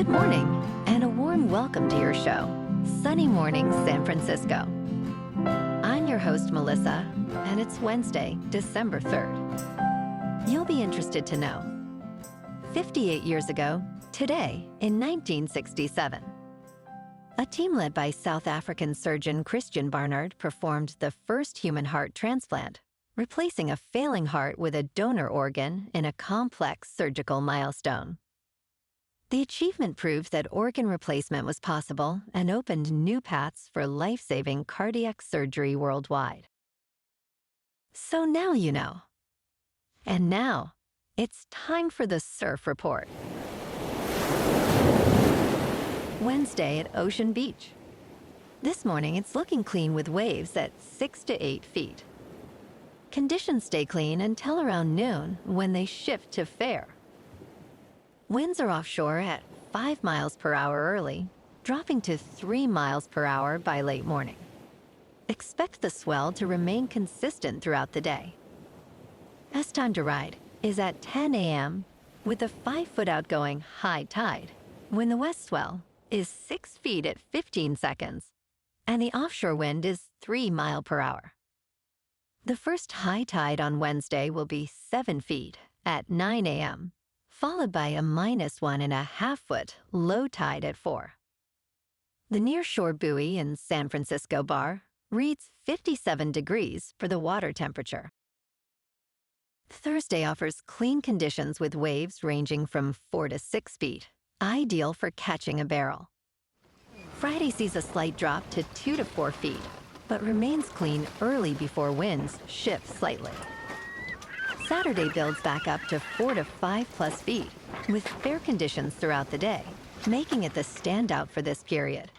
Good morning, and a warm welcome to your show, Sunny Mornings San Francisco. I'm your host, Melissa, and it's Wednesday, December 3rd. You'll be interested to know, 58 years ago, today, in 1967, a team led by South African surgeon Christian Barnard performed the first human heart transplant, replacing a failing heart with a donor organ in a complex surgical milestone. The achievement proved that organ replacement was possible and opened new paths for life-saving cardiac surgery worldwide. So now you know. And now, it's time for the Surf Report. Wednesday at Ocean Beach. This morning, it's looking clean with waves at 6 to 8 feet. Conditions stay clean until around noon when they shift to fair. Winds are offshore at 5 miles per hour early, dropping to 3 miles per hour by late morning. Expect the swell to remain consistent throughout the day. Best time to ride is at 10 a.m. with a 5-foot outgoing high tide, when the west swell is 6 feet at 15 seconds, and the offshore wind is 3 miles per hour. The first high tide on Wednesday will be 7 feet at 9 a.m., followed by a -1.5 foot low tide at 4. The nearshore buoy in San Francisco Bar reads 57 degrees for the water temperature. Thursday offers clean conditions with waves ranging from 4 to 6 feet, ideal for catching a barrel. Friday sees a slight drop to 2 to 4 feet, but remains clean early before winds shift slightly. Saturday builds back up to 4 to 5 plus feet, with fair conditions throughout the day, making it the standout for this period.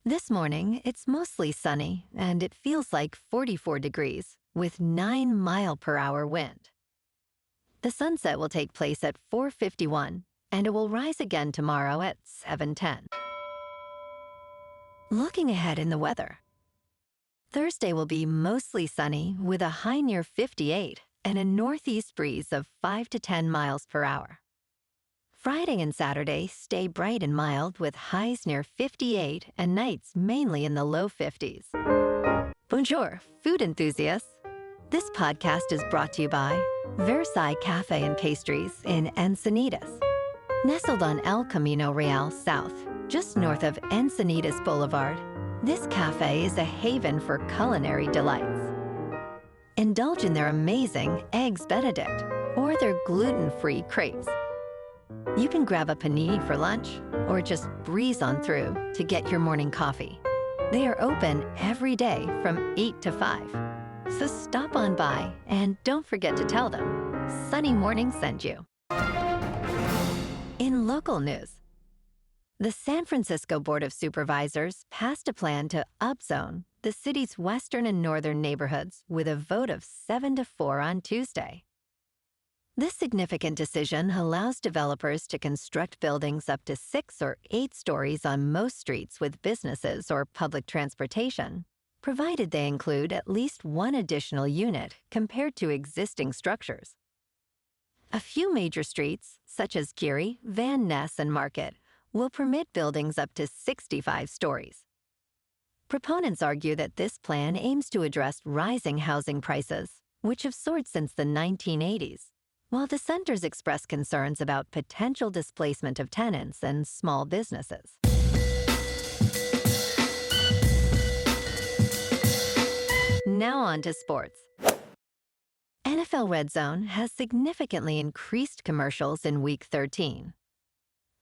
This morning, it's mostly sunny, and it feels like 44 degrees, with 9 mile per hour wind. The sunset will take place at 4:51, and it will rise again tomorrow at 7:10. Looking ahead in the weather. Thursday will be mostly sunny with a high near 58 and a northeast breeze of 5 to 10 miles per hour. Friday and Saturday stay bright and mild with highs near 58 and nights mainly in the low 50s. Bonjour, food enthusiasts. This podcast is brought to you by Versailles Cafe and Pastries in Encinitas. Nestled on El Camino Real South, just north of Encinitas Boulevard, this cafe is a haven for culinary delights. Indulge in their amazing Eggs Benedict or their gluten-free crepes. You can grab a panini for lunch or just breeze on through to get your morning coffee. They are open every day from 8 to 5. So stop on by and don't forget to tell them Sunny Morning sent you. In local news, the San Francisco Board of Supervisors passed a plan to upzone the city's western and northern neighborhoods with a vote of 7 to 4 on Tuesday. This significant decision allows developers to construct buildings up to 6 or 8 stories on most streets with businesses or public transportation, provided they include at least one additional unit compared to existing structures. A few major streets, such as Geary, Van Ness, and Market, will permit buildings up to 65 stories. Proponents argue that this plan aims to address rising housing prices, which have soared since the 1980s, while dissenters express concerns about potential displacement of tenants and small businesses. Now on to sports. NFL Red Zone has significantly increased commercials in Week 13.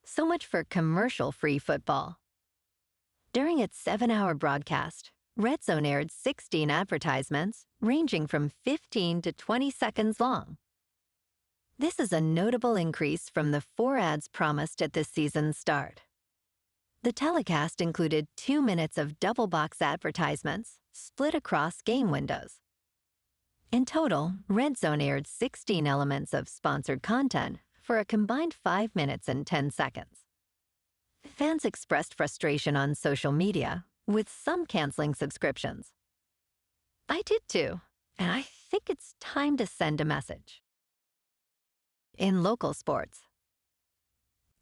So much for commercial-free football. During its 7-hour broadcast, Red Zone aired 16 advertisements ranging from 15 to 20 seconds long. This is a notable increase from the 4 ads promised at this season's start. The telecast included 2 minutes of double-box advertisements split across game windows. In total, Red Zone aired 16 elements of sponsored content for a combined 5 minutes and 10 seconds. Fans expressed frustration on social media, with some canceling subscriptions. I did too, and I think it's time to send a message. In local sports,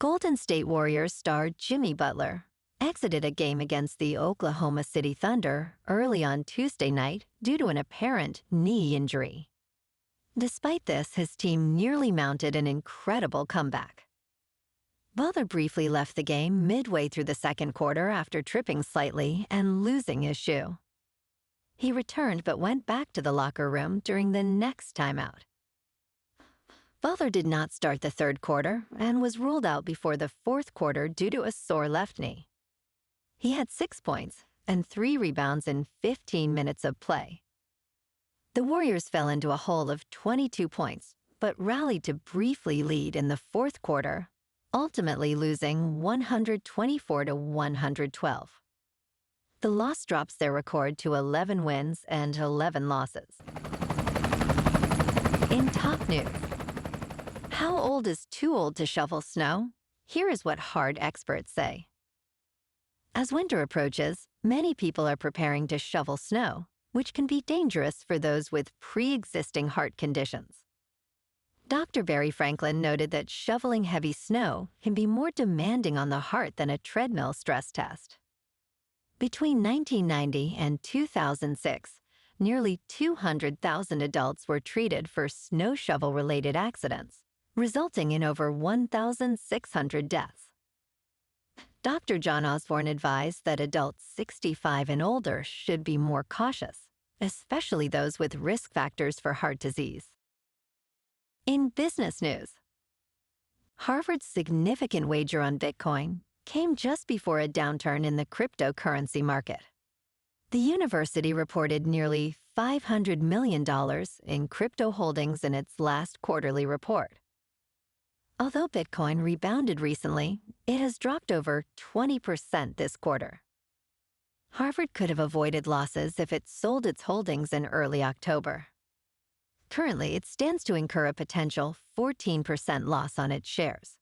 Golden State Warriors star Jimmy Butler exited a game against the Oklahoma City Thunder early on Tuesday night due to an apparent knee injury. Despite this, his team nearly mounted an incredible comeback. Butler briefly left the game midway through the second quarter after tripping slightly and losing his shoe. He returned but went back to the locker room during the next timeout. Butler did not start the third quarter and was ruled out before the fourth quarter due to a sore left knee. He had 6 points and 3 rebounds in 15 minutes of play. The Warriors fell into a hole of 22 points, but rallied to briefly lead in the fourth quarter, ultimately losing 124-112. The loss drops their record to 11 wins and 11 losses. In top news, how old is too old to shovel snow? Here is what hard experts say. As winter approaches, many people are preparing to shovel snow, which can be dangerous for those with pre-existing heart conditions. Dr. Barry Franklin noted that shoveling heavy snow can be more demanding on the heart than a treadmill stress test. Between 1990 and 2006, nearly 200,000 adults were treated for snow shovel-related accidents, resulting in over 1,600 deaths. Dr. John Osborne advised that adults 65 and older should be more cautious, especially those with risk factors for heart disease. In business news, Harvard's significant wager on Bitcoin came just before a downturn in the cryptocurrency market. The university reported nearly $500 million in crypto holdings in its last quarterly report. Although Bitcoin rebounded recently, it has dropped over 20% this quarter. Harvard could have avoided losses if it sold its holdings in early October. Currently, it stands to incur a potential 14% loss on its shares.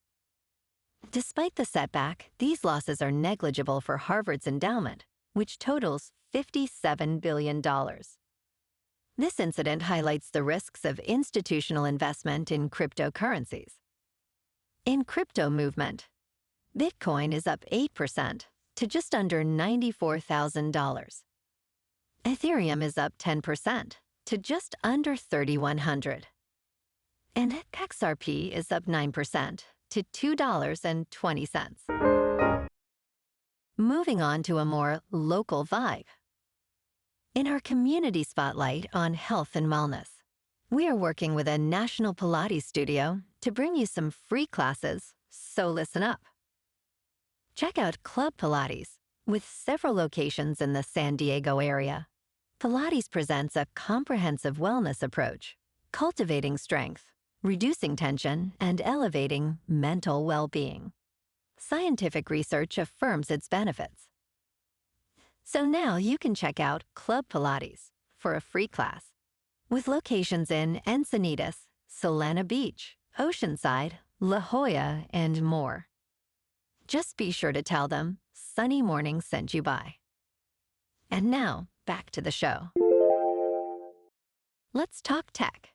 Despite the setback, these losses are negligible for Harvard's endowment, which totals $57 billion. This incident highlights the risks of institutional investment in cryptocurrencies. In crypto movement, Bitcoin is up 8% to just under $94,000. Ethereum is up 10% to just under $3,100. And XRP is up 9% to $2.20. Moving on to a more local vibe. In our community spotlight on health and wellness, we are working with a national Pilates studio to bring you some free classes, so listen up. Check out Club Pilates, with several locations in the San Diego area. Pilates presents a comprehensive wellness approach, cultivating strength, reducing tension, and elevating mental well-being. Scientific research affirms its benefits. So now you can check out Club Pilates for a free class, with locations in Encinitas, Solana Beach, Oceanside, La Jolla, and more. Just be sure to tell them Sunny Morning sent you by. And now, back to the show. Let's talk tech.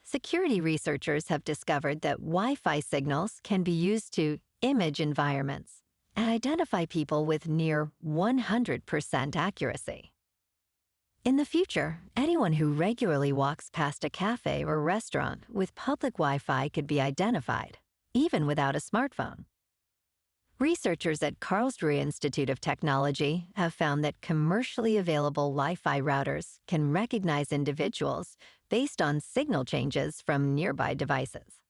Security researchers have discovered that Wi-Fi signals can be used to image environments and identify people with near 100% accuracy. In the future, anyone who regularly walks past a cafe or restaurant with public Wi-Fi could be identified, even without a smartphone. Researchers at Karlsruhe Institute of Technology have found that commercially available Wi-Fi routers can recognize individuals based on signal changes from nearby devices.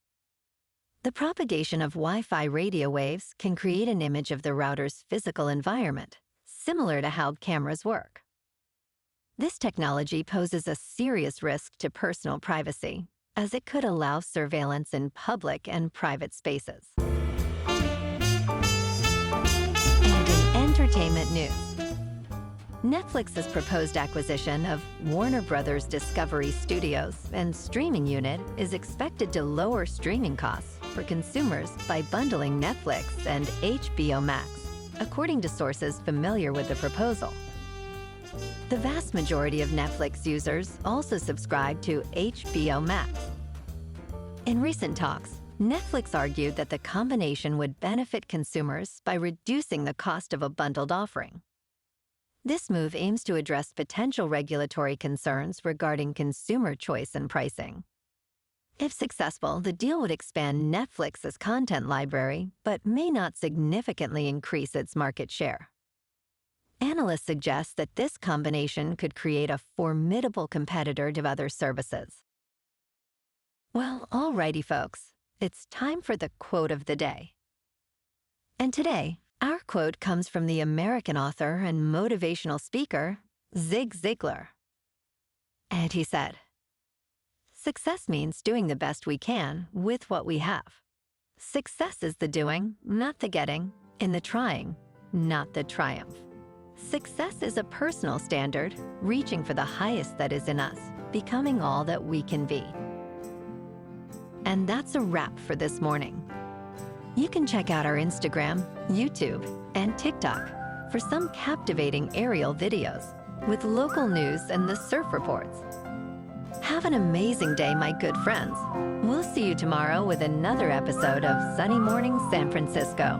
The propagation of Wi-Fi radio waves can create an image of the router's physical environment, similar to how cameras work. This technology poses a serious risk to personal privacy, as it could allow surveillance in public and private spaces. And in entertainment news, Netflix's proposed acquisition of Warner Bros. Discovery Studios and streaming unit is expected to lower streaming costs for consumers by bundling Netflix and HBO Max, according to sources familiar with the proposal. The vast majority of Netflix users also subscribe to HBO Max. In recent talks, Netflix argued that the combination would benefit consumers by reducing the cost of a bundled offering. This move aims to address potential regulatory concerns regarding consumer choice and pricing. If successful, the deal would expand Netflix's content library, but may not significantly increase its market share. Analysts suggest that this combination could create a formidable competitor to other services. Well, alrighty, folks. It's time for the quote of the day. And today, our quote comes from the American author and motivational speaker, Zig Ziglar. And he said, "Success means doing the best we can with what we have. Success is the doing, not the getting, in the trying, not the triumph. Success is a personal standard, reaching for the highest that is in us, becoming all that we can be." And that's a wrap for this morning. You can check out our Instagram, YouTube, and TikTok for some captivating aerial videos with local news and the surf reports. Have an amazing day, my good friends. We'll see you tomorrow with another episode of Sunny Morning San Francisco.